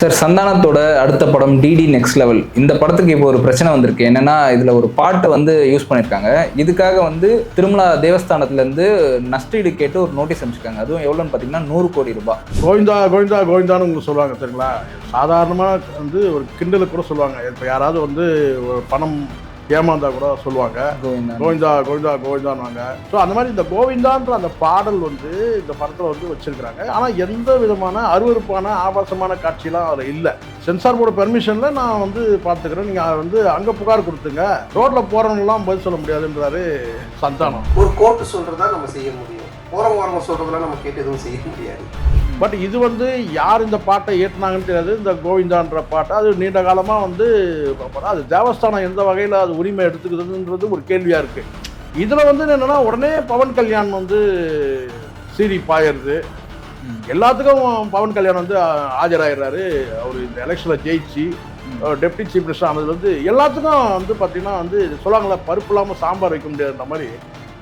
Sir, சந்தானத்தோட அடுத்த படம் DD next level. இந்த படத்துக்கு இப்போ ஒரு பிரச்சனை வந்திருக்கு. என்னன்னா, இதுல ஒரு பாட்டை யூஸ் பண்ணியிருக்காங்க. இதுக்காக திருமலா தேவஸ்தானத்துலேருந்து நஷ்டஈடு கேட்டு ஒரு நோட்டீஸ் அனுப்பிச்சிருக்காங்க. அதுவும் எவ்வளோன்னு பார்த்தீங்கன்னா 100 கோடி ரூபாய். கோவிந்தா கோவிந்தா கோவிந்தான்னு உங்களுக்கு சொல்லுவாங்க சரிங்களா. சாதாரணமாக ஒரு கிண்டலுக்கு கூட சொல்லுவாங்க. இப்போ யாராவது ஒரு பணம் ஏமாந்தா கூட சொல்லுவாங்க கோவிந்தா கோவிந்தா கோவிந்தான்வாங்க. ஸோ அந்த மாதிரி இந்த கோவிந்தான்ற அந்த பாடல் இந்த படத்தில் வச்சிருக்கிறாங்க. ஆனால் எந்த விதமான அருவருப்பான ஆபாசமான காட்சியெலாம் அதில் இல்லை. சென்சார் போர்டு பெர்மிஷனில் நான் பார்த்துக்கிறேன், நீங்கள் அங்கே புகார் கொடுத்துங்க, ரோட்டில் போகிறவங்களாம் பதில் சொல்ல முடியாதுன்றாரு சந்தானம். ஒரு கோர்ட்டு சொல்கிறதா நம்ம செய்ய முடியும், போகிறவங்க சொல்கிறதெல்லாம் நம்ம கேட்டு எதுவும் செய்ய முடியாது. பட் இது யார் இந்த பாட்டை ஏற்றினாங்கன்னு தெரியாது. இந்த கோவிந்தான்ற பாட்டை அது நீண்ட காலமாக அது தேவஸ்தானம் எந்த வகையில் அது உரிமை எடுத்துக்குதுன்றது ஒரு கேள்வியாக இருக்குது. இதில் என்னென்னா உடனே பவன் கல்யாண் சீரி பாயிருது. எல்லாத்துக்கும் பவன் கல்யாண் ஆஜராகிறாரு. அவர் இந்த எலெக்ஷனில் ஜெயிச்சு டெப்டி சீஃப் மினிஸ்டர் ஆனது எல்லாத்துக்கும் பார்த்தீங்கன்னா சொல்லுவாங்களா, பருப்பு இல்லாமல் சாம்பார் வைக்க முடியாதுன்ற மாதிரி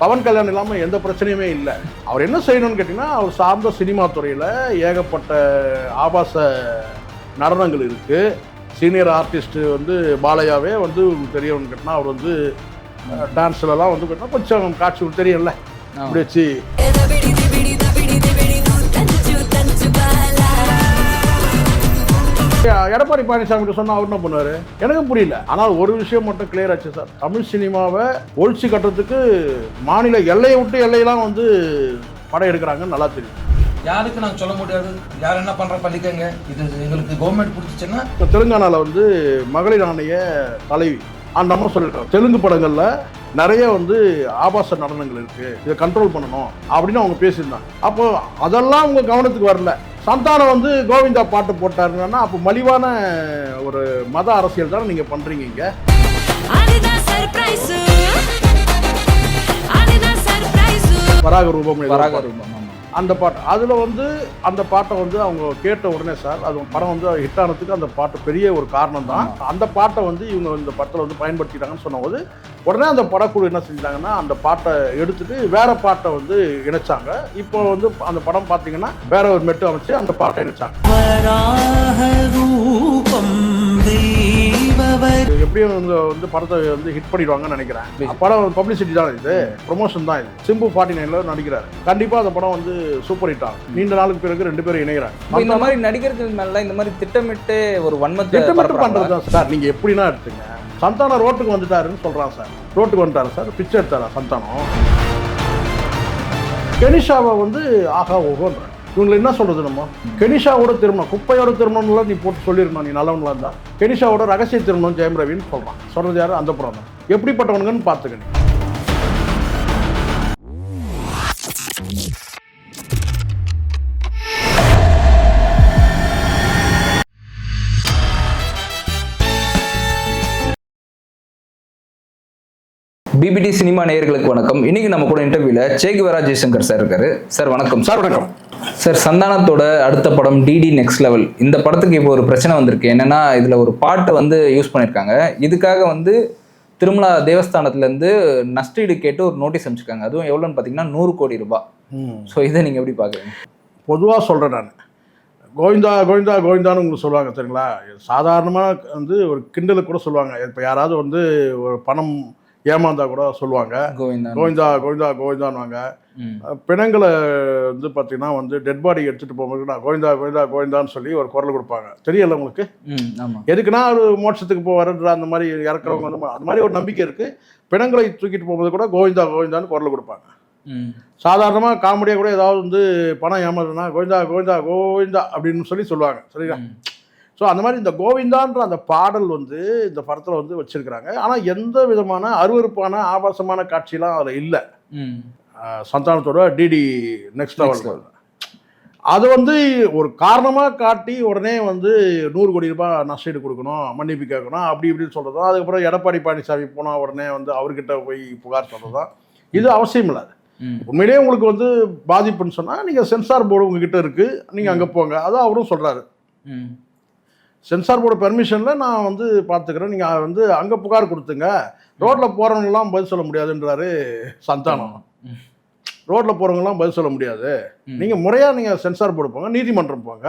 பவன் கல்யாணம் இல்லாமல் எந்த பிரச்சனையுமே இல்லை. அவர் என்ன செய்யணும்னு கேட்டிங்கன்னா, அவர் சார்ந்த சினிமா துறையில் ஏகப்பட்ட ஆபாச நடனங்கள் இருக்குது. சீனியர் ஆர்டிஸ்ட்டு பாலையாவே தெரியணும்னு கேட்டினா அவர் டான்ஸ்லலாம் கேட்டினா கொஞ்சம் காட்சி தெரியல அப்படி வச்சு எடப்பாடி பழனிசாமி சொன்னா அவர் என்ன பண்ணுவாரு எனக்கும் புரியல. ஆனால் ஒரு விஷயம் மட்டும் கிளியர் ஆச்சு சார், தமிழ் சினிமாவை ஒழிச்சு கட்டுறதுக்கு மாநில எல்லையை விட்டு எல்லையெல்லாம் படம் எடுக்கிறாங்கன்னு நல்லா தெரியும். யாருக்கு நாங்கள் சொல்ல முடியாது, யார் என்ன பண்ற பண்ணிக்கங்க, இது எங்களுக்கு கவர்மெண்ட் பிடிச்சிச்சுன்னா. இப்போ தெலுங்கானால மகளிர் ஆணைய தலைவி அந்த அம்மா சொல்லியிருக்காங்க, தெலுங்கு படங்கள்ல நிறைய ஆபாச நடனங்கள் இருக்கு, இதை கண்ட்ரோல் பண்ணணும் அப்படின்னு அவங்க பேசியிருந்தாங்க. அப்போ அதெல்லாம் அவங்க கவனத்துக்கு வரல. சந்தானம் கோவிந்தா பாட்டு போட்டாருன்னா அப்போ மலிவான ஒரு மத அரசியல் தானே நீங்க பண்றீங்க இங்க. வராக ரூபம் அந்த பாட்டு அதில் அந்த பாட்டை அவங்க கேட்ட உடனே சார், அது படம் ஹிட் ஆனதுக்கு அந்த பாட்டு பெரிய ஒரு காரணம் தான். அந்த பாட்டை இவங்க இந்த படத்தில் பயன்படுத்திட்டாங்கன்னு சொன்னபோது உடனே அந்த படக்குழு என்ன செஞ்சாங்கன்னா அந்த பாட்டை எடுத்துட்டு வேற பாட்டை இணைச்சாங்க. இப்போ அந்த படம் பார்த்தீங்கன்னா வேற ஒரு மெட்டு அமைச்சு அந்த பாட்டை இணைச்சாங்க. எப்படியும் படத்தை ஹிட் பண்ணிடுவாங்கன்னு நினைக்கிறேன். படம் பப்ளிசிட்டி தான், இது ப்ரொமோஷன் தான். இது சிம்பு 49ல நடிக்கிறாரு. கண்டிப்பா அந்த படம் சூப்பர் ஹிட் ஆகும். நீண்ட நாளுக்கு பிறகு 2 பேரும் இணைகிறாங்க. இந்த மாதிரி நடிகர்கள் மேல இந்த மாதிரி திட்டமிட்டு ஒரு வன்மத்தை பண்றது சார். நீங்க எப்படின்னா எடுத்துங்க, சந்தானம் ரோட்டுக்கு வந்துட்டாருன்னு சொல்றான் சார். ரோட்டுக்கு வந்துட்டாரு சார், பிச்சை எடுத்தாரா சந்தானம். கெனிஷாவை ஆகா ஓகோன்ற இவங்களை என்ன சொல்றது, நம்ம கெனிஷாவோட திருமணம் குப்பையோட திருமணம்லாம் நீ போட்டு சொல்லிருக்கணும், நீ நல்லவங்களா இருந்தா. கெனிஷாவோட ரகசிய திருமணம் ஜெயம் ரவின்னு சொல்றான். சொல்றது யாரு? அந்த புறம் தான். எப்படிப்பட்டவனுங்கன்னு பார்த்துக்கணும். பிபிடி சினிமா நேயர்களுக்கு வணக்கம். இன்னைக்கு நம்ம கூட இன்டர்வியூல சே குவேரா ஜெய்சங்கர் சார் இருக்காரு. சார் வணக்கம். சார் வணக்கம். சார், சந்தானத்தோட அடுத்த படம் டிடி நெக்ஸ்ட் லெவல். இந்த படத்துக்கு இப்போ ஒரு பிரச்சனை வந்திருக்கு. என்னன்னா, இதுல ஒரு பாட்டை யூஸ் பண்ணியிருக்காங்க. இதுக்காக திருமலா தேவஸ்தானத்துலேருந்து நஷ்டஈடு கேட்டு ஒரு நோட்டீஸ் அனுப்பிச்சிருக்காங்க. அதுவும் எவ்வளோன்னு பார்த்தீங்கன்னா 100 கோடி ரூபாய். ஸோ இதை நீங்கள் எப்படி பார்க்குறீங்க? பொதுவாக சொல்கிறேன் நான், கோவிந்தா கோவிந்தா கோவிந்தான்னு உங்களுக்கு சொல்லுவாங்க சரிங்களா. சாதாரணமாக ஒரு கிண்டலுக்கு கூட சொல்லுவாங்க. இப்போ யாராவது ஒரு பணம் ஏமாந்தா கூட சொல்லுவாங்க கோவிந்தா கோவிந்தா கோவிந்தான்வாங்க. பிணங்களை பார்த்தீங்கன்னா டெட் பாடி எடுத்துகிட்டு போகும்போது நான் கோவிந்தா கோவிந்தா கோவிந்தான்னு சொல்லி ஒரு குரல் கொடுப்பாங்க. தெரியல உங்களுக்கு? எதுக்குன்னா ஒரு மோட்சத்துக்கு போவாருன்ற அந்த மாதிரி இறக்குறவங்க அந்த மாதிரி ஒரு நம்பிக்கை இருக்குது. பிணங்களை தூக்கிட்டு போகும்போது கூட கோவிந்தா கோவிந்தான்னு குரல் கொடுப்பாங்க. சாதாரணமாக காமெடியாக கூட ஏதாவது பணம் ஏமாதுன்னா கோவிந்தா கோவிந்தா கோவிந்தா அப்படின்னு சொல்லி சொல்லுவாங்க சரிங்களா. ஸோ அந்த மாதிரி இந்த கோவிந்தான்ற அந்த பாடல் இந்த படத்தில் வச்சிருக்கிறாங்க. ஆனால் எந்த விதமான அருவருப்பான ஆபாசமான காட்சியெலாம் அதில் இல்லை. சந்தானத்தோட டிடி நெக்ஸ்ட் லெவல் அது ஒரு காரணமாக காட்டி உடனே 100 கோடி ரூபாய் நஷ்டஈடு கொடுக்கணும், மன்னிப்பு கேட்கணும், அப்படி இப்படின்னு சொல்கிறதும். அதுக்கப்புறம் எடப்பாடி பழனிசாமி போனால் உடனே அவர்கிட்ட போய் புகார் சொல்கிறதும் இது அவசியம் இல்லை. உண்மையிலேயே உங்களுக்கு பாதிப்புன்னு சொன்னால் நீங்கள் சென்சார் போர்டு உங்ககிட்ட இருக்குது, நீங்கள் அங்கே போங்க. அதான் அவரும் சொல்கிறாரு, சென்சார் போர்டு பெர்மிஷனில் நான் பார்த்துக்கிறேன், நீங்கள் அங்கே புகார் கொடுத்துங்க, ரோட்டில் போகிறவங்களாம் பதில் சொல்ல முடியாதுன்றாரு சந்தானம். ரோட்டில் போகிறவங்களாம் பதில் சொல்ல முடியாது, நீங்கள் முறையாக நீங்கள் சென்சார் போர்டு போங்க, நீதிமன்றம் போங்க,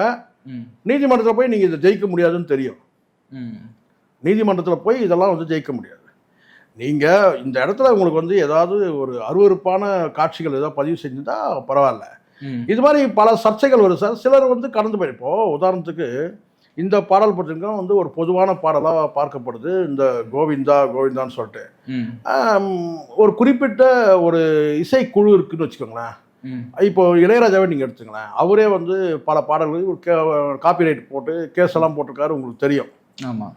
நீதிமன்றத்தில் போய் நீங்கள் இதை ஜெயிக்க முடியாதுன்னு தெரியும். நீதிமன்றத்தில் போய் இதெல்லாம் வந்து ஜெயிக்க முடியாது. நீங்கள் இந்த இடத்துல உங்களுக்கு வந்து ஏதாவது ஒரு அருவருப்பான காட்சிகள் ஏதாவது பதிவு செஞ்சுட்டா பரவாயில்ல. இது மாதிரி பல சர்ச்சைகள் வரும் சார். சிலர் வந்து கடந்து போயிருப்போ உதாரணத்துக்கு இந்த பாடல் பார்த்தீங்கன்னா வந்து ஒரு பொதுவான பாடலாக பார்க்கப்படுது. இந்த கோவிந்தா கோவிந்தான்னு சொல்லிட்டு ஒரு குறிப்பிட்ட ஒரு இசைக்குழு இருக்குன்னு வச்சுக்கோங்களேன். இப்போ இளையராஜாவே நீங்கள் எடுத்துங்களேன். அவரே வந்து பல பாடல்களுக்கு காப்பிரைட் போட்டு கேஸ் எல்லாம் போட்டிருக்காரு, உங்களுக்கு தெரியும். ஆமாம்.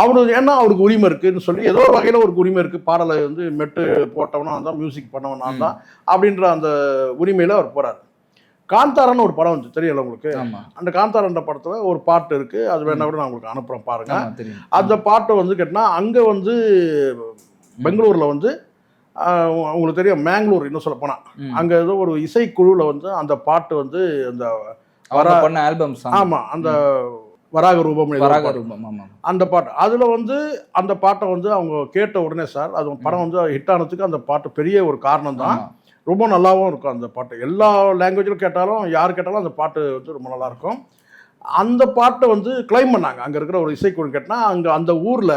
அவரு ஏன்னா அவருக்கு உரிமை இருக்குன்னு சொல்லி ஏதோ ஒரு வகையில் ஒரு உரிமை இருக்குது. பாடலை வந்து மெட்டு போட்டவனா தான், மியூசிக் பண்ணவனா தான் அப்படின்ற அந்த உரிமையில் அவர் போகிறார். காந்தாரான்னு ஒரு படம் வந்து தெரியல உங்களுக்கு. அந்த காந்தாரன்ற படத்தில் ஒரு பாட்டு இருக்குது. அது வேணா கூட நான் உங்களுக்கு அனுப்புகிறேன் பாருங்கள். அந்த பாட்டை வந்து கேட்டினா அங்கே வந்து பெங்களூரில் வந்து உங்களுக்கு தெரியும், மேங்களூர் இன்னும் சொல்ல போனால் அங்கே ஏதோ ஒரு இசைக்குழுவில் வந்து அந்த பாட்டு வந்து அந்த ஆல்பம். ஆமாம், அந்த வராக ரூபம் அந்த பாட்டு. அதில் வந்து அந்த பாட்டை வந்து அவங்க கேட்ட உடனே சார், அது படம் வந்து ஹிட் ஆனதுக்கு அந்த பாட்டு பெரிய ஒரு காரணம் தான். ரொம்ப நல்லாவும் இருக்கும் அந்த பாட்டு. எல்லா லாங்குவேஜிலும் கேட்டாலும் யார் கேட்டாலும் அந்த பாட்டு வந்து ரொம்ப நல்லாயிருக்கும். அந்த பாட்டை வந்து கிளைம் பண்ணாங்க அங்கே இருக்கிற ஒரு இசைக்குழு. கேட்டால் அங்கே அந்த ஊரில்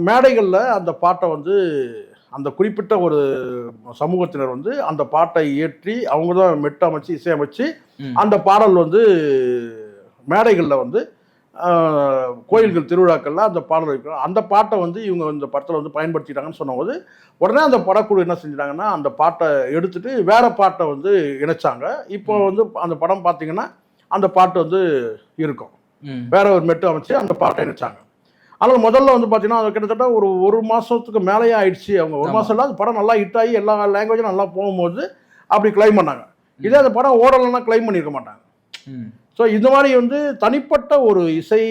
மேடைகளில் அந்த பாட்டை வந்து அந்த குறிப்பிட்ட ஒரு சமூகத்தினர் வந்து அந்த பாட்டை இயற்றி அவங்க தான் மெட்டு அமைச்சு இசையமைச்சு அந்த பாடல் வந்து மேடைகளில் வந்து கோயில்கள் திருவிழாக்கள்லாம் அந்த பாடல் இருக்கிறோம். அந்த பாட்டை வந்து இவங்க இந்த படத்தில் வந்து பயன்படுத்திட்டாங்கன்னு சொன்னபோது உடனே அந்த படக்குழு என்ன செஞ்சிட்டாங்கன்னா அந்த பாட்டை எடுத்துட்டு வேற பாட்டை வந்து இணைச்சாங்க. இப்போ வந்து அந்த படம் பார்த்தீங்கன்னா அந்த பாட்டு வந்து இருக்கும், வேற ஒரு மெட்டு அமைச்சு அந்த பாட்டை இணைச்சாங்க. ஆனால் முதல்ல வந்து பார்த்தீங்கன்னா அது கிட்டத்தட்ட ஒரு மாதத்துக்கு மேலேயே ஆயிடுச்சு. அவங்க ஒரு மாதம் இல்லை, அந்த படம் நல்லா ஹிட் ஆகி எல்லா லாங்குவேஜும் நல்லா போகும்போது அப்படி கிளைம் பண்ணாங்க. இதே அந்த படம் ஓடலைன்னா கிளைம் பண்ணியிருக்க மாட்டாங்க. ஸோ இந்த மாதிரி வந்து தனிப்பட்ட ஒரு இசை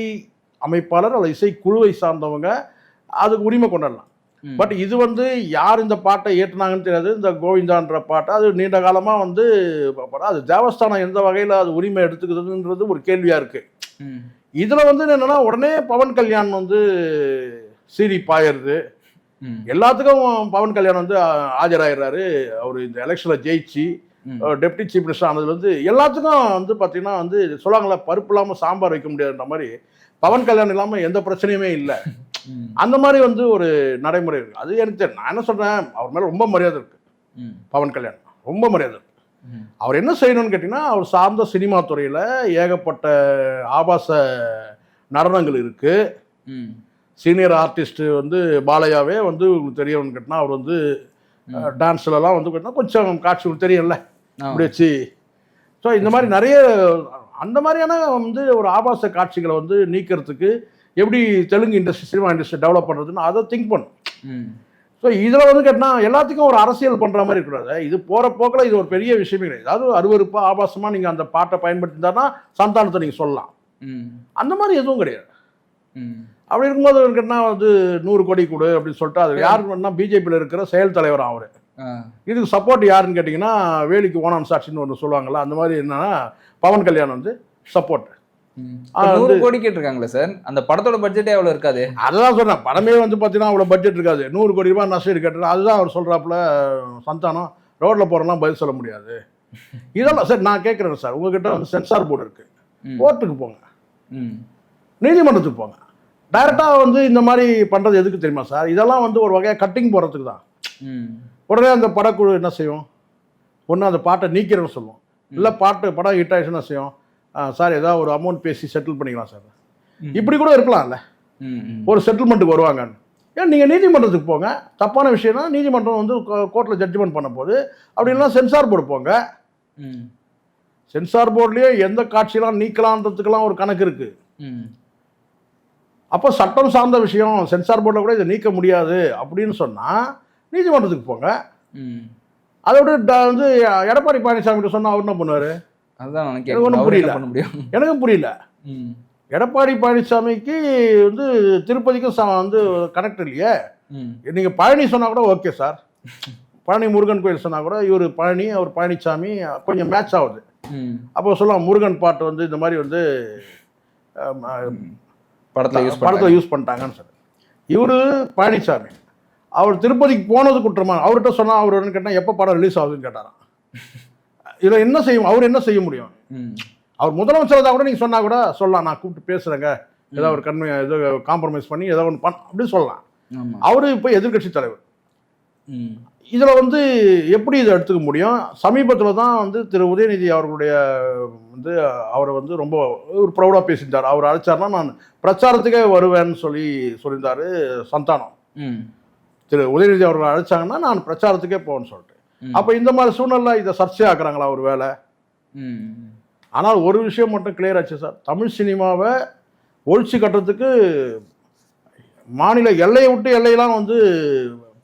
அமைப்பாளர் அல்லது இசை குழுவை சார்ந்தவங்க அதுக்கு உரிமை கொண்டாடலாம். பட் இது வந்து யார் இந்த பாட்டை ஏற்றினாங்கன்னு தெரியாது. இந்த கோவிந்தான்ற பாட்டை அது நீண்ட காலமாக வந்து அது தேவஸ்தானம் எந்த வகையில் அது உரிமை எடுத்துக்குதுன்றது ஒரு கேள்வியாக இருக்குது. இதில் வந்து என்னென்னா உடனே பவன் கல்யாண் வந்து சீரி பாயிடுது. எல்லாத்துக்கும் பவன் கல்யாண் வந்து ஆஜராகிறாரு. அவர் இந்த எலெக்ஷனில் ஜெயிச்சு டெப்டி சீஃப் மினிஸ்டர் ஆனதுல வந்து எல்லாத்துக்கும் வந்து பார்த்தீங்கன்னா வந்து சொல்லுவாங்களா, பருப்பு இல்லாமல் சாம்பார் வைக்க முடியாதுன்ற மாதிரி பவன் கல்யாணம் இல்லாமல் எந்த பிரச்சனையுமே இல்லை. அந்த மாதிரி வந்து ஒரு நடைமுறை இருக்குது. அது எனக்கு தெரியும். நான் என்ன சொல்கிறேன், அவர் மேலே ரொம்ப மரியாதை இருக்குது. பவன் கல்யாண் ரொம்ப மரியாதை இருக்குது. அவர் என்ன செய்யணும்னு கேட்டிங்கன்னா, அவர் சார்ந்த சினிமா துறையில் ஏகப்பட்ட ஆபாச நடனங்கள் இருக்குது. சீனியர் ஆர்டிஸ்ட்டு வந்து பாலையாவே வந்து உங்களுக்கு தெரியும்னு கேட்டினா அவர் வந்து டான்ஸ்லலாம் வந்து கேட்டினா கொஞ்சம் காட்சி உங்களுக்கு தெரியல அப்படி வச்சு. ஸோ இந்த மாதிரி நிறைய அந்த மாதிரியான வந்து ஒரு ஆபாச காட்சிகளை வந்து நீக்கிறதுக்கு எப்படி Telugu industry cinema industry develop பண்ணுறதுன்னு அதை திங்க் பண்ணும். ஸோ இதில் வந்து கேட்டால் எல்லாத்துக்கும் ஒரு அரசியல் பண்ணுற மாதிரி இருக்கக்கூடாது. இது போகிற போக்கில் இது ஒரு பெரிய விஷயமே கிடையாது. ஏதாவது அருவருப்பாக ஆபாசமாக நீங்கள் அந்த பாட்டை பயன்படுத்தினா சந்தானத்தை நீங்கள் சொல்லலாம். அந்த மாதிரி எதுவும் கிடையாது. அப்படி இருக்கும்போது கேட்டால் வந்து 100 கோடி கொடு அப்படின்னு சொல்லிட்டு அது யாருன்னா பிஜேபியில் இருக்கிற செயல் தலைவர் அவர். இதுக்கு சப்போர்ட் யாருன்னு கேட்டிங்கன்னா வேலிக்கு ஓனான் சாட்சின்னு ஒன்று சொல்லுவாங்கள்ல, அந்த மாதிரி என்னன்னா பவன் கல்யாண் வந்து சப்போர்ட். 100 கோடி கேட்டிருக்காங்களே சார், அந்த படத்தோட பட்ஜெட்டே அவ்வளோ இருக்காது. அதுதான் சொன்னேன், படமே வந்து பார்த்தீங்கன்னா அவ்வளோ பட்ஜெட் இருக்காது. 100 கோடி ரூபாய் நஷ்டம் கேட்டார். அதுதான் அவர் சொல்கிறாப்புல சந்தானம் ரோட்டில் போகிறலாம் பதில் சொல்ல முடியாது. இதெல்லாம் சார் நான் கேட்குறேன் சார், உங்ககிட்ட வந்து சென்சார் போர்டு இருக்குது, கோர்ட்டுக்கு போங்க, நீதிமன்றத்துக்கு போங்க. டைரெக்டாக வந்து இந்த மாதிரி பண்ணுறது எதுக்கு தெரியுமா சார்? இதெல்லாம் வந்து ஒரு வகையாக கட்டிங் போடுறதுக்கு தான். உடனே அந்த படக்குழு என்ன செய்யும், ஒன்று அந்த பாட்டை நீக்கிறேன்னு சொல்லுவோம், இல்லை படம் ஹிட் ஆயிடுச்சுன்னு செய்யும், சார் ஏதாவது ஒரு அமௌண்ட் பேசி செட்டில் பண்ணிக்கலாம் சார், இப்படி கூட இருக்கலாம்ல, ஒரு செட்டில்மெண்ட்டுக்கு வருவாங்க. ஏன் நீங்கள் நீதிமன்றத்துக்கு போங்க, தப்பான விஷயம்னா நீதிமன்றம் வந்து கோர்ட்டில் ஜட்ஜ்மெண்ட் பண்ண போது, அப்படின்னா சென்சார் போர்டு போங்க. சென்சார் போர்ட்லேயே எந்த காட்சியெல்லாம் நீக்கலான்றதுக்கெல்லாம் ஒரு கணக்கு இருக்குது. அப்போ சட்டம் சார்ந்த விஷயம் சென்சார் போர்டில் கூட இதை நீக்க முடியாது அப்படின்னு சொன்னால் நீதிமன்றத்துக்கு போங்க. அதை விட வந்து எடப்பாடி பழனிசாமி சொன்னால் அவர் என்ன பண்ணுவார்? அதுதான் எனக்கு ஒன்றும் புரியல. எனக்கும் புரியல. எடப்பாடி பழனிசாமிக்கு வந்து திருப்பதிக்கும் வந்து கனெக்ட் இல்லையே. நீங்கள் பழனி சொன்னால் கூட ஓகே சார், பழனி முருகன் கோயில் சொன்னால் கூட இவர் பழனி அவர் பழனிசாமி கொஞ்சம் மேட்ச் ஆகுது. அப்போ சொல்லலாம் முருகன் பாட்டு வந்து இந்த மாதிரி வந்து படத்தில் யூஸ் பண்ணிட்டாங்கன்னு சார். இவர் பழனிசாமி அவர் திருப்பதிக்கு போனது குற்றமா? அவர்கிட்ட சொன்னால் அவர் கேட்டால் எப்போ படம் ரிலீஸ் ஆகுதுன்னு கேட்டாராம். இதில் என்ன செய்யும், அவர் என்ன செய்ய முடியும்? அவர் முதலமைச்சர் தான் கூட நீங்கள் சொன்னால் கூட சொல்லலாம், நான் கூப்பிட்டு பேசுகிறேங்க, ஏதோ ஒரு ஏதோ காம்ப்ரமைஸ் பண்ணி ஏதோ ஒன்று அப்படின்னு சொல்லலாம். அவரு இப்போ எதிர்கட்சி தலைவர். இதில் வந்து எப்படி இதை எடுத்துக்க முடியும்? சமீபத்தில் தான் வந்து திரு உதயநிதி அவர்களுடைய வந்து அவரை வந்து ரொம்ப ஒரு ப்ரௌடாக பேசியிருந்தார். அவர் அழைச்சார்னா நான் பிரச்சாரத்துக்கே வருவேன்னு சொல்லியிருந்தார் சந்தானம். திரு உதயநிதி அவர்கள் அழைச்சாங்கன்னா நான் பிரச்சாரத்துக்கே போவேன்னு சொல்லிட்டு. அப்போ இந்த மாதிரி சூழ்நிலை இதை சர்ச்சையாக்குறாங்களா ஒரு வேலை? ஆனால் ஒரு விஷயம் மட்டும் கிளியர் ஆச்சு சார், தமிழ் சினிமாவை ஒழிச்சு கட்டுறதுக்கு மாநில எல்லையை விட்டு எல்லையெல்லாம் வந்து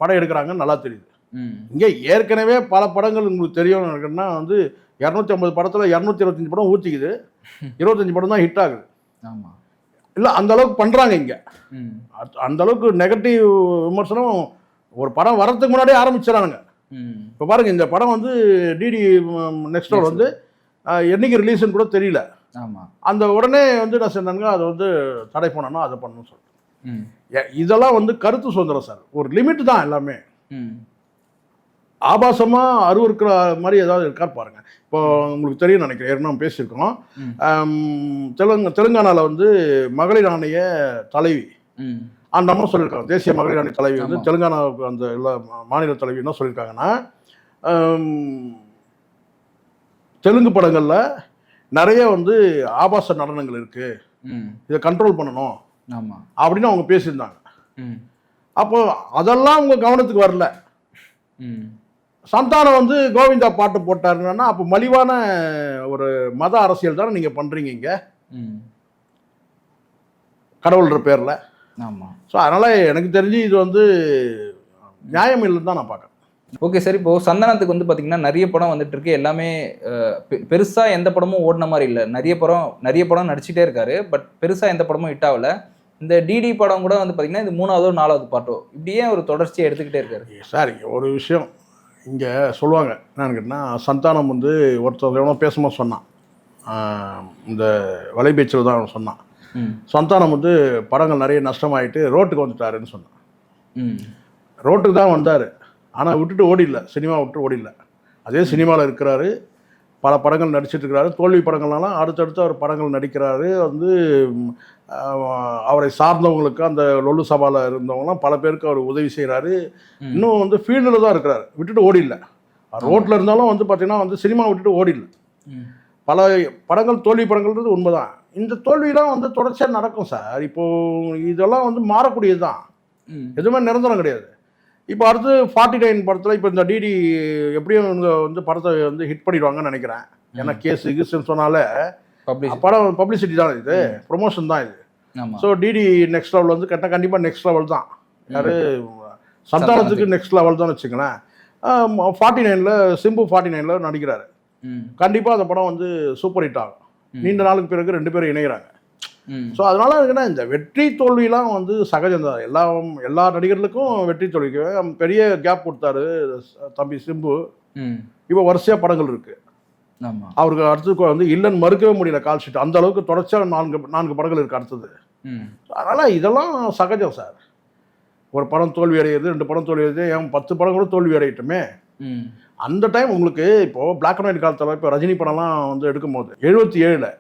படம் எடுக்கிறாங்கன்னு நல்லா தெரியுது. இங்கே ஏற்கனவே பல படங்கள் உங்களுக்கு தெரியும் இருக்குன்னா வந்து 250 படத்தில் 225 படம் ஊற்றிக்குது, 25 படம் தான் ஹிட் ஆகுது. இல்லை அந்த அளவுக்கு பண்ணுறாங்க இங்கே. அந்த அளவுக்கு நெகட்டிவ் விமர்சனம் ஒரு படம் வரதுக்கு முன்னாடியே ஆரம்பிச்சிடறானுங்க. இப்போ பாருங்க, இந்த படம் வந்து டிடி நெக்ஸ்ட் லெவல் வந்து என்னைக்கு ரிலீஸ்ன்னு கூட தெரியல. அந்த உடனே வந்து நான் சொன்னாங்க அதை வந்து தடை பண்ணணும், அதை பண்ணணும்னு சொல்லிட்டு. இதெல்லாம் வந்து கருத்து சுதந்திரம் சார், ஒரு லிமிட் தான் எல்லாமே. ஆபாசமாக அருவருக்கிற மாதிரி ஏதாவது இருக்கார் பாருங்க. இப்போ உங்களுக்கு தெரியும் நினைக்கிறேன், ஏற்கனவே பேசியிருக்கோம். தெலுங்கானாவில் வந்து மகளிர் ஆணைய தலைவி அந்த அம்மா சொல்லியிருக்காங்க, தேசிய மகளிர் ஆணைய தலைவி வந்து தெலுங்கானாவுக்கு அந்த எல்லா மாநில தலைவி என்ன சொல்லியிருக்காங்கன்னா, தெலுங்கு படங்களில் நிறைய வந்து ஆபாச நடனங்கள் இருக்கு, இதை கண்ட்ரோல் பண்ணணும் அப்படின்னு அவங்க பேசியிருந்தாங்க. அப்போ அதெல்லாம் அவங்க கவனத்துக்கு வரல. சந்தானம் வந்து கோவிந்தா பாட்டு போட்டாருன்னா அப்போ மலிவான ஒரு மத அரசியல் தானே நீங்க பண்றீங்க இங்க கடவுள்ன்ற பேர்ல. ஸோ அதனால எனக்கு தெரிஞ்சு இது வந்து நியாயம் இல்லைன்னு தான் நான் பார்க்குறேன். ஓகே சார், இப்போ சந்தானத்துக்கு வந்து பார்த்தீங்கன்னா நிறைய படம் வந்துட்டு இருக்கு, எல்லாமே பெருசாக எந்த படமும் ஓடின மாதிரி இல்லை. நிறைய படம் நடிச்சுட்டே இருக்காரு, பட் பெருசாக எந்த படமும் ஹிட் ஆகல. இந்த டிடி படம் கூட வந்து பார்த்தீங்கன்னா இது 3வது 4வது பாட்டோ இப்படியே ஒரு தொடர்ச்சியை எடுத்துக்கிட்டே இருக்காரு. சார் ஒரு விஷயம் இங்கே சொல்லுவாங்க என்னன்னு கேட்டால், சந்தானம் வந்து ஒருத்தர் எவனோ பேசும்போது சொன்னான், இந்த வலைபேச்சில் தான் அவன் சொன்னான், சந்தானம் வந்து படங்கள் நிறைய நஷ்டமாயிட்டு ரோட்டுக்கு வந்துட்டாருன்னு சொன்னான். ரோட்டுக்கு தான் வந்தார், ஆனால் விட்டுட்டு ஓடிடல, சினிமா விட்டு ஓடிடல. அதே சினிமாவில் இருக்கிறாரு, பல படங்கள் நடிச்சிட்டு இருக்கிறாரு. தோல்வி படங்கள்லாம் அடுத்தடுத்து அவர் படங்கள் நடிக்கிறாரு. வந்து அவரை சார்ந்தவங்களுக்கு அந்த லொல்லு சபாவில் இருந்தவங்களாம் பல பேருக்கு அவர் உதவி செய்கிறாரு. இன்னும் வந்து ஃபீல்டில் தான் இருக்கிறாரு, விட்டுட்டு ஓடிடல. ரோட்டில் இருந்தாலும் வந்து பார்த்தீங்கன்னா வந்து சினிமா விட்டுட்டு ஓடிடல. பல படங்கள் தோல்வி படங்கள்ன்றது உண்மைதான். இந்த தோல்வியெலாம் வந்து தொடர்ச்சியாக நடக்கும் சார். இப்போது இதெல்லாம் வந்து மாறக்கூடியது தான், எதுவுமே நிரந்தரம் கிடையாது. இப்போ அடுத்து 49 படத்தில் இப்போ இந்த டிடி எப்படியும் வந்து படத்தை வந்து ஹிட் பண்ணிடுவாங்கன்னு நினைக்கிறேன். ஏன்னா கேஸு கீஸுன்னு சொன்னாலே படம் பப்ளிசிட்டி தான், இது ப்ரொமோஷன் தான் இது. ஸோ டிடி நெக்ஸ்ட் லெவல் வந்து கேட்டால் கண்டிப்பாக நெக்ஸ்ட் லெவல் தான். யார் சந்தானத்துக்கு நெக்ஸ்ட் லெவல் தான் வச்சுங்களேன். 49ல் சிம்பு 49ல் நடிக்கிறாரு, கண்டிப்பாக அந்த படம் வந்து சூப்பர் ஹிட் ஆகும். நீண்ட நாளுக்கு பிறகு 2 பேரும் இணைகிறாங்க. ஸோ அதனால இருக்குன்னா இந்த வெற்றி தோல்வியெலாம் வந்து சகஜம் தான். எல்லா நடிகர்களுக்கும் வெற்றி தோல்விக்கு பெரிய கேப் கொடுத்தாரு தம்பி சிம்பு. இப்போ வரிசையாக படங்கள் இருக்கு, அவருக்கு அடுத்தது வந்து இல்லைன்னு மறுக்கவே முடியல கால் ஷீட். அந்த அளவுக்கு தொடர்ச்சியாக 4 படங்கள் இருக்கு அடுத்தது. அதனால இதெல்லாம் சகஜம் சார். ஒரு படம் தோல்வி அடைகிறது, 2 படம் தோல்வி அடையுது, ஏன் 10 படம் கூட தோல்வி அடையட்டுமே. அந்த டைம் உங்களுக்கு இப்போ பிளாக் அண்ட் ஒயிட் காலத்தில் இப்போ ரஜினி படம்லாம் வந்து எடுக்கும் போது 77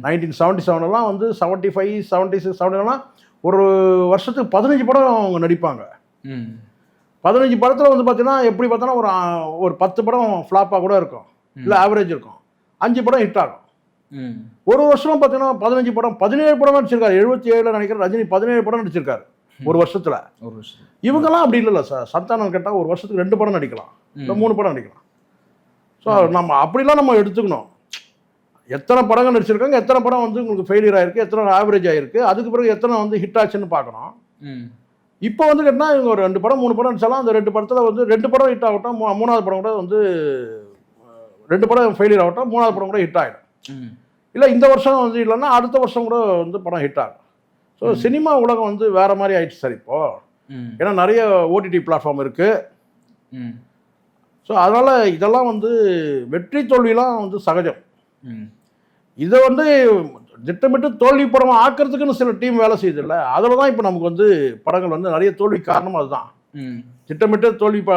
1977 வந்து 75 76 70 ஒரு வருஷத்துக்கு 15 படம் அவங்க நடிப்பாங்க. 15 படத்தில் வந்து பார்த்தீங்கன்னா எப்படி பார்த்தோன்னா ஒரு 10 படம் ஃப்ளாப்பாக கூட இருக்கும், இல்லை ஆவரேஜ் இருக்கும், 5 படம் ஹிட் ஆகும். ஒரு வருஷம் பார்த்தீங்கன்னா 15 படம் 17 படம் நடிச்சிருக்காரு. 77 நினைக்கிறேன் ரஜினி 17 படம் நடிச்சிருக்காரு ஒரு வருஷத்துல. இவங்கெல்லாம் அப்படி இல்லைல்ல சார். சந்தானம் கேட்டால் ஒரு வருஷத்துக்கு 2 படம் நடிக்கலாம், இல்லை 3 படம் நடிக்கலாம். ஸோ நம்ம அப்படிலாம் நம்ம எடுத்துக்கணும். எத்தனை படங்கள் நடிச்சிருக்காங்க, எத்தனை படம் வந்து உங்களுக்கு ஃபெயிலியர் ஆயிருக்கு, எத்தனை ஆவரேஜ் ஆயிருக்கு, அதுக்கு பிறகு எத்தனை வந்து ஹிட் ஆச்சுன்னு பார்க்கணும். இப்போ வந்து கேட்டால் இவங்க ஒரு 2 படம் 3 படம் நடிச்சாலும் அந்த 2 படத்தில் வந்து 2 படம் ஹிட் ஆகட்டும், 3வது படம் கூட வந்து 2 படம் ஃபெயிலியர் ஆகட்டும், 3வது படம் கூட ஹிட் ஆகிடும். இல்லை இந்த வருஷம் வந்து இல்லைன்னா அடுத்த வருஷம் கூட வந்து படம் ஹிட் ஆகும். ஸோ சினிமா உலகம் வந்து வேற மாதிரி ஆயிடுச்சு சார் இப்போ. ஏன்னா நிறைய ஓடிடி பிளாட்ஃபார்ம் இருக்கு. ஸோ அதனால இதெல்லாம் வந்து வெற்றி தோல்வியெல்லாம் வந்து சகஜம். இதை வந்து திட்டமிட்டு தோல்வி படம் ஆக்கிறதுக்குன்னு சில டீம் வேலை செய்யுது இல்லை, அதில் தான் இப்போ நமக்கு வந்து படங்கள் வந்து நிறைய தோல்வி காரணம் அதுதான். திட்டமிட்டு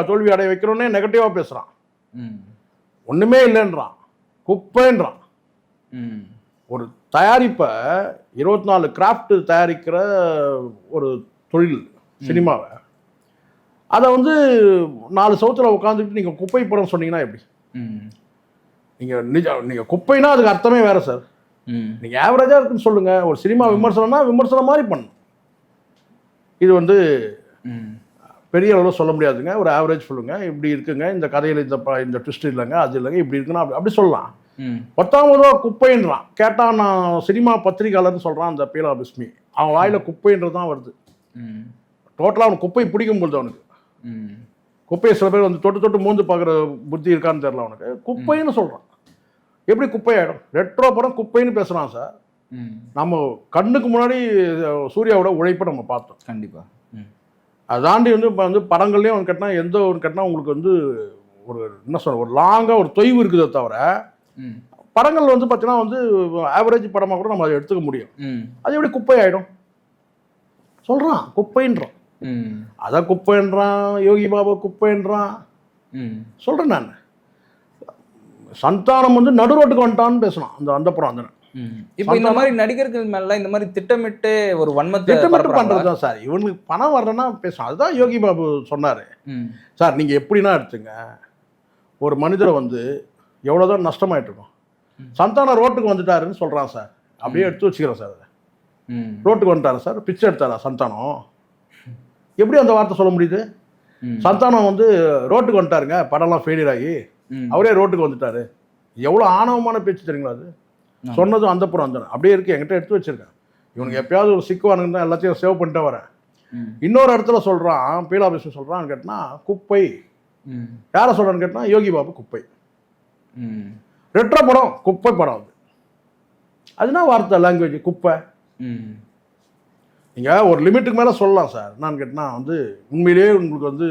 தோல்வி அடைய வைக்கிறோன்னே நெகட்டிவாக பேசுகிறான், ஒன்றுமே இல்லைன்றான், குப்பைன்றான். ஒரு தயாரிப்பை 24 கிராஃப்ட் தயாரிக்கிற ஒரு தொழில் சினிமாவை, அதை வந்து 4 சவுத்தில் உட்காந்துக்கிட்டு நீங்கள் குப்பை படம் சொன்னீங்கன்னா எப்படி? நீங்கள் குப்பைனா அதுக்கு அர்த்தமே வேறு சார். நீங்கள் ஆவரேஜாக இருக்குன்னு சொல்லுங்கள். ஒரு சினிமா விமர்சனம்னா விமர்சனம் மாதிரி பண்ணணும். இது வந்து பெரிய அளவில் சொல்ல முடியாதுங்க. ஒரு ஆவரேஜ் சொல்லுங்கள், இப்படி இருக்குங்க, இந்த கதையில் இந்த ட்விஸ்ட் இல்லைங்க, அது இல்லைங்க, இப்படி இருக்குன்னா அப்படி சொல்லலாம். 10வது குப்பைன்றான். கேட்டால் நான் சினிமா பத்திரிகையாளர்னு சொல்கிறான் அந்த பீலா பிஸ்மி. அவன் வாயில் குப்பைன்றது தான் வருது. டோட்டலாக அவனுக்கு குப்பை பிடிக்கும்போது அவனுக்கு குப்பையை சில பேர் வந்து தொட்டு மூந்து பார்க்குற புத்தி இருக்கான்னு தெரியல அவனுக்கு. குப்பைன்னு சொல்கிறான். எப்படி குப்பையாயிடும்? ரெட்ரோ படம் குப்பைன்னு பேசுகிறான் சார். நம்ம கண்ணுக்கு முன்னாடி சூர்யாவோட உழைப்பை நம்ம பார்த்தோம். கண்டிப்பாக. அதை தாண்டி வந்து இப்போ வந்து படங்கள்லேயும் அவன் கேட்டால் எந்த ஒரு கேட்டால் உங்களுக்கு வந்து ஒரு என்ன சொல்ற ஒரு லாங்காக ஒரு தொய்வு இருக்குதே தவிர படங்கள் வந்து பார்த்தீங்கன்னா வந்து ஆவரேஜ் படமாக கூட நம்ம அதை எடுத்துக்க முடியும். அது எப்படி குப்பை ஆகிடும்? சொல்கிறான் குப்பைன்றான். அதை குப்பைன்றான், யோகி பாபா குப்பைன்றான். சொல்கிறேன் நான். சந்தானம் வந்து நடு ரோட்டுக்கு வந்துட்டான்னு பேசணும் அந்த புறம் அந்த. இப்போ இந்த மாதிரி நடிகர்கள் மேல இந்த மாதிரி திட்டமிட்டு ஒரு வன்மத்தை பண்றது தான் சார். இவனுக்கு பணம் வரலன்னா பேசும். அதுதான் யோகி பாபு சொன்னாரு சார். நீங்க எப்படின்னா எடுத்துங்க, ஒரு மனிதரை வந்து எவ்வளவுதான் நஷ்டமாயிட்டு இருக்கும். சந்தானம் ரோட்டுக்கு வந்துட்டாருன்னு சொல்றான் சார். அப்படியே எடுத்து வச்சுக்கிறேன் சார். அதை ரோட்டுக்கு வந்துட்டாரு சார், பிச்சை எடுத்தாரா சந்தானம்? எப்படி அந்த வார்த்தை சொல்ல முடியுது? சந்தானம் வந்து ரோட்டுக்கு வந்துட்டாருங்க, படம்லாம் ஃபெயிலியர் ஆகி அவரே ரோட்டுக்கு வந்துட்டாரு. எவ்வளோ ஆணவமான பேச்சு தெரியுங்களா? அது சொன்னதும் அந்த புறம் அந்த அப்படியே இருக்கு. என்கிட்ட எடுத்து வச்சிருக்கேன். இவனுக்கு எப்பயாவது ஒரு சிக்குவானுங்க தான் எல்லாத்தையும் சேவ் பண்ணிட்டு வரேன். இன்னொரு இடத்துல சொல்றான், பீலா பிஸ்மி சொல்றான்னு கேட்டா குப்பை. யாரை சொல்றான்னு கேட்டா யோகி பாபு குப்பை. ரெட்ரோ படம் குப்பை படம். அதுனா வார்த்தை லாங்குவேஜ் குப்பை. நீங்க ஒரு லிமிட்டுக்கு மேல சொல்லலாம் சார். நான் கேட்டா வந்து உண்மையிலேயே உங்களுக்கு வந்து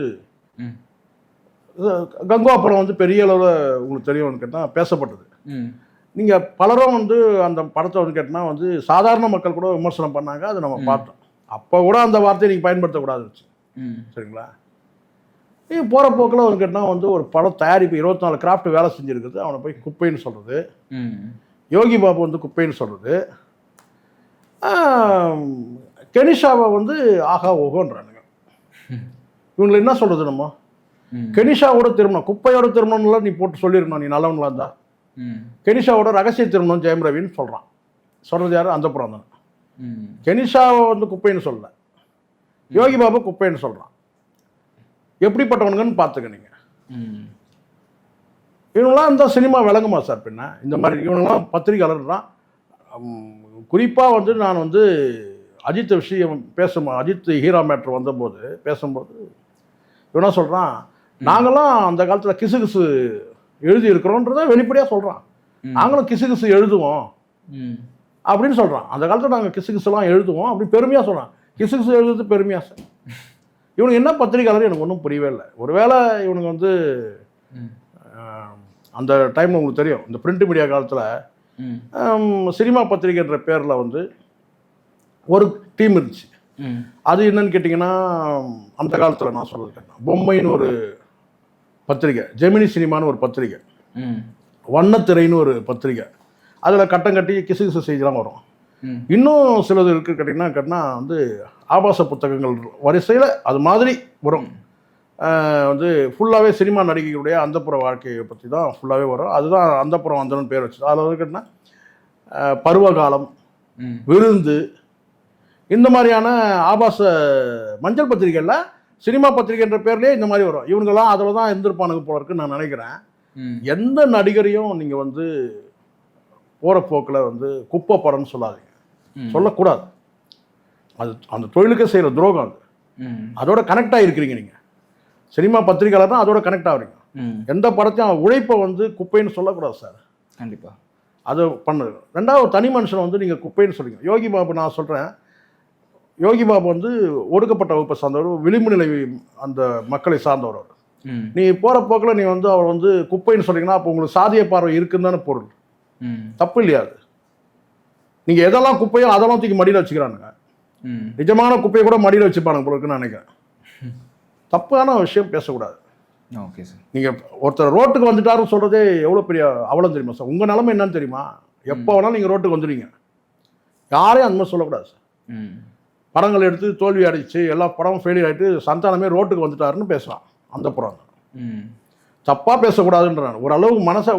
கங்குவா படம் வந்து பெரிய அளவில் உங்களுக்கு தெரியும்னு கேட்டால் பேசப்பட்டது. நீங்கள் பலரும் வந்து அந்த படத்தை வந்து கேட்டால் வந்து சாதாரண மக்கள் கூட விமர்சனம் பண்ணாங்க. அதை நம்ம பார்த்தோம். அப்போ கூட அந்த வார்த்தையை நீங்கள் பயன்படுத்தக்கூடாது சரிங்களா? நீங்கள் போகிற போக்கில் வந்து கேட்டால் வந்து ஒரு படம் தயாரிப்பு 24 கிராஃப்ட் வேலை செஞ்சுருக்குது, அவனை போய் குப்பைன்னு சொல்கிறது. யோகி பாபு வந்து குப்பைன்னு சொல்கிறது. கெனிஷாவை வந்து ஆகா ஓகோன்றானுங்க. இவங்களை என்ன சொல்கிறது? நம்ம கெனிஷாவோட திருமணம் குப்பையோட திருமணம்லாம் நீ போட்டு சொல்லிருக்கணும். நீ நல்லவங்களா இருந்தா கெனிஷாவோட ரகசிய திருமணம் ஜெயம் ரவின்னு சொல்றான். சொல்றது யாரு? அந்த புறம் தான். கெனிஷாவை வந்து குப்பைன்னு சொல்லல, யோகி பாபு குப்பைன்னு சொல்றான். எப்படிப்பட்டவனுங்கன்னு பார்த்துக்க நீங்க. இவங்களாம் இந்த சினிமா விளங்குமா சார்? பின்ன இந்த மாதிரி இவங்கெல்லாம் பத்திரிகையாளர்தான். குறிப்பாக வந்து நான் வந்து அஜித் விஷயம் அஜித் ஹீரா மேட்ரு வந்தபோது பேசும்போது இவனா சொல்றான், நாங்களாம் அந்த காலத்தில் கிசு கிசு எழுதி இருக்கிறோன்றத வெளிப்படையாக சொல்கிறான். நாங்களும் கிசு கிசு எழுதுவோம் அப்படின்னு சொல்கிறான். அந்த காலத்தில் நாங்கள் கிசு கிசுலாம் எழுதுவோம் அப்படி பெருமையாக சொல்கிறான். கிசு கிசு எழுதுறது பெருமையாக சார். இவனுக்கு என்ன பத்திரிகையாளர் எனக்கு ஒன்றும் புரியவே இல்லை. ஒருவேளை இவனுக்கு வந்து அந்த டைமில் உங்களுக்கு தெரியும், இந்த பிரிண்ட் மீடியா காலத்தில் சினிமா பத்திரிகைன்ற பேரில் வந்து ஒரு டீம் இருந்துச்சு. அது என்னன்னு கேட்டிங்கன்னா, அந்த காலத்தில் நான் சொல்ல பொம்மைன்னு ஒரு பத்திரிகை, ஜெமினி சினிமான்னு ஒரு பத்திரிகை, வண்ணத்திரைன்னு ஒரு பத்திரிகை. அதில் கட்டம் கட்டி கிசு கிசு செய்திலாம் வரும். இன்னும் சிலது இருக்குது கேட்டிங்கன்னா வந்து ஆபாச புத்தகங்கள் வரிசையில் அது மாதிரி வரும். வந்து ஃபுல்லாகவே சினிமா நடிகைகளுடைய அந்தப்புற வாழ்க்கையை பற்றி தான் ஃபுல்லாகவே வரும். அதுதான் அந்தப்புறம் வந்தனு பேர் வச்சு. அதில் வந்து கேட்டிங்கன்னா பருவகாலம், விருந்து, இந்த மாதிரியான ஆபாச மஞ்சள் பத்திரிகையில் சினிமா பத்திரிகைன்ற பேர்லேயே இந்த மாதிரி வரும். இவங்கெல்லாம் அதில் தான் இருந்திருப்பானுங்க போல இருக்குன்னு நான் நினைக்கிறேன். எந்த நடிகரையும் நீங்கள் வந்து போகிற போக்கில் வந்து குப்பை படம்னு சொல்லாதீங்க, சொல்லக்கூடாது. அது அந்த தொழிலுக்கே செய்கிற துரோகம். அது அதோட கனெக்ட் ஆகிருக்கிறீங்க. நீங்கள் சினிமா பத்திரிகையாளர் தான் அதோட கனெக்ட் ஆகிறீங்க. எந்த படத்தையும் உழைப்பை வந்து குப்பைன்னு சொல்லக்கூடாது சார். கண்டிப்பாக அது பண்ணுது. ரெண்டாவது தனி மனுஷனை வந்து நீங்கள் குப்பைன்னு சொல்லுங்க. யோகி பாபு நான் சொல்கிறேன், யோகி பாபு வந்து ஒடுக்கப்பட்ட வகுப்பை சார்ந்தவர், விளிம்பு நிலை அந்த மக்களை சார்ந்தவர். அவர் நீ போகிற போக்கில் நீ வந்து அவர் வந்து குப்பைன்னு சொன்னீங்கன்னா அப்போ உங்களுக்கு சாதிய பார்வை இருக்குன்னு தானே பொருள். தப்பு இல்லையா? அது நீங்கள் எதெல்லாம் குப்பையோ அதெல்லாம் தூக்கி மடியில் வச்சுக்கிறானுங்க. நிஜமான குப்பையை கூட மடியில் வச்சுப்பானுங்க போல இருக்குன்னு நினைக்கிறேன். தப்பான விஷயம் பேசக்கூடாது. Okay sir. நீங்கள் ஒருத்தர் ரோட்டுக்கு வந்துட்டாருன்னு சொல்கிறதே எவ்வளோ பெரிய அவலம் தெரியுமா சார்? உங்கள் நிலைமை என்னன்னு தெரியுமா? எப்போ வேணாலும் நீங்கள் ரோட்டுக்கு வந்துடுவீங்க. யாரையும் அந்த மாதிரி சொல்லக்கூடாது சார். படங்கள் எடுத்து தோல்வி அடிச்சு எல்லா படமும் ஃபெயிலியர் ஆகிட்டு சந்தானமே ரோட்டுக்கு வந்துட்டாருன்னு பேசலாம். அந்த படம் தப்பாக பேசக்கூடாதுன்றான். ஓரளவு மனசை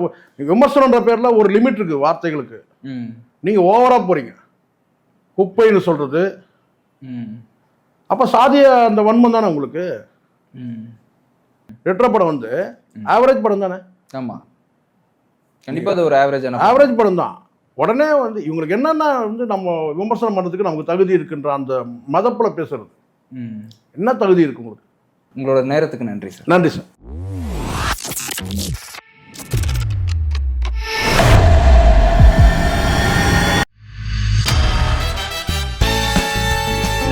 விமர்சனன்ற பேரில் ஒரு லிமிட் இருக்குது வார்த்தைகளுக்கு. நீங்கள் ஓவராக போகிறீங்க. குப்பைன்னு சொல்கிறது அப்போ சாதிய அந்த வன்மம் தானே உங்களுக்கு. ரெட்ரோ படம் வந்து ஆவரேஜ் படம் தானே. ஆமாம், கண்டிப்பாக அது ஒரு ஆவரேஜ் படம் தான். உடனே வந்து இவங்களுக்கு என்னென்ன வந்து நம்ம விமர்சனம் பண்ணுறதுக்கு நமக்கு தகுதி இருக்குன்ற அந்த மதப்பில் பேசுறது என்ன தகுதி இருக்கு உங்களுக்கு? உங்களோட நேரத்துக்கு நன்றி சார். நன்றி சார்.